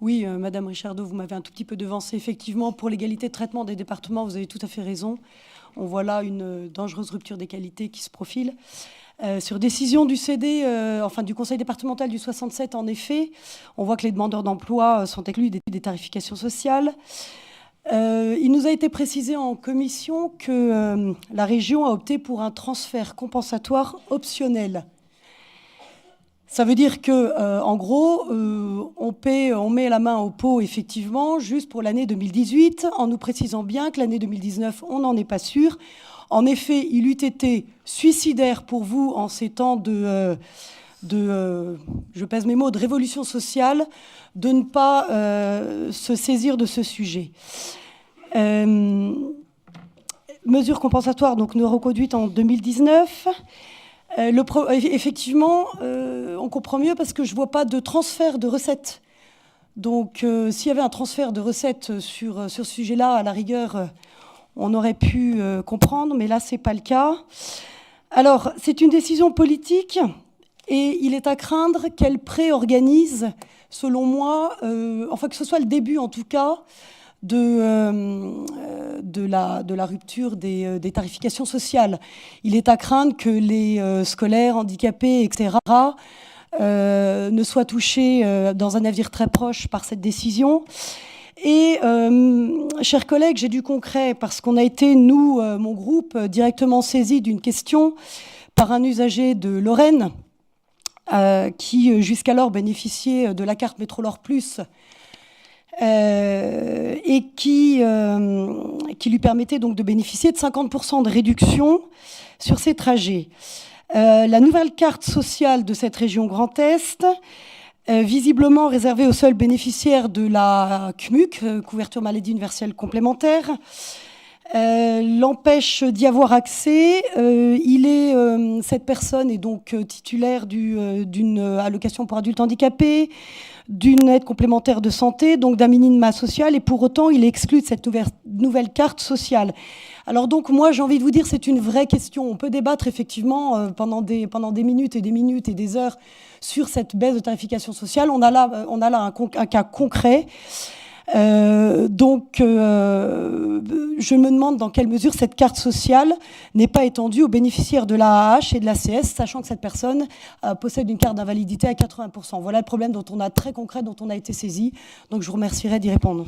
Oui, Madame Richardot, vous m'avez un tout petit peu devancé. Effectivement, pour l'égalité de traitement des départements, vous avez tout à fait raison. On voit là une dangereuse rupture d'égalité qui se profile. Sur décision du CD, enfin du Conseil départemental du 67, en effet, on voit que les demandeurs d'emploi sont exclus des tarifications sociales. Il nous a été précisé en commission que la région a opté pour un transfert compensatoire optionnel. Ça veut dire que, en gros, on met la main au pot, effectivement, juste pour l'année 2018, en nous précisant bien que l'année 2019, on n'en est pas sûr. En effet, il eût été suicidaire pour vous, en ces temps je pèse mes mots, de révolution sociale, de ne pas se saisir de ce sujet. Mesures compensatoires, donc, nous reconduites en 2019. Effectivement, on comprend mieux parce que je ne vois pas de transfert de recettes. Donc, s'il y avait un transfert de recettes sur ce sujet-là, à la rigueur, on aurait pu comprendre, mais là, ce n'est pas le cas. Alors, c'est une décision politique et il est à craindre qu'elle préorganise, selon moi, enfin que ce soit le début, en tout cas, de la rupture des tarifications sociales. Il est à craindre que les scolaires, handicapés, etc., ne soient touchés dans un avenir très proche par cette décision. Et, chers collègues, j'ai du concret parce qu'on a été, nous, mon groupe, directement saisi d'une question par un usager de Lorraine qui, jusqu'alors, bénéficiait de la carte Métro-Lor Plus et qui lui permettait donc de bénéficier de 50% de réduction sur ses trajets. La nouvelle carte sociale de cette région Grand Est, visiblement réservée aux seuls bénéficiaires de la CMUC, couverture maladie universelle complémentaire, l'empêche d'y avoir accès. Cette personne est donc titulaire d'une allocation pour adultes handicapés, d'une aide complémentaire de santé, donc d'un minimum social, et pour autant, il est exclu de cette nouvelle carte sociale. Alors donc, moi, j'ai envie de vous dire, c'est une vraie question. On peut débattre effectivement pendant des minutes et des heures sur cette baisse de tarification sociale. On a là un cas concret. Donc, je me demande dans quelle mesure cette carte sociale n'est pas étendue aux bénéficiaires de l'AAH et de l'ACS, sachant que cette personne possède une carte d'invalidité à 80%. Voilà le problème très concret dont on a été saisi. Donc, je vous remercierai d'y répondre.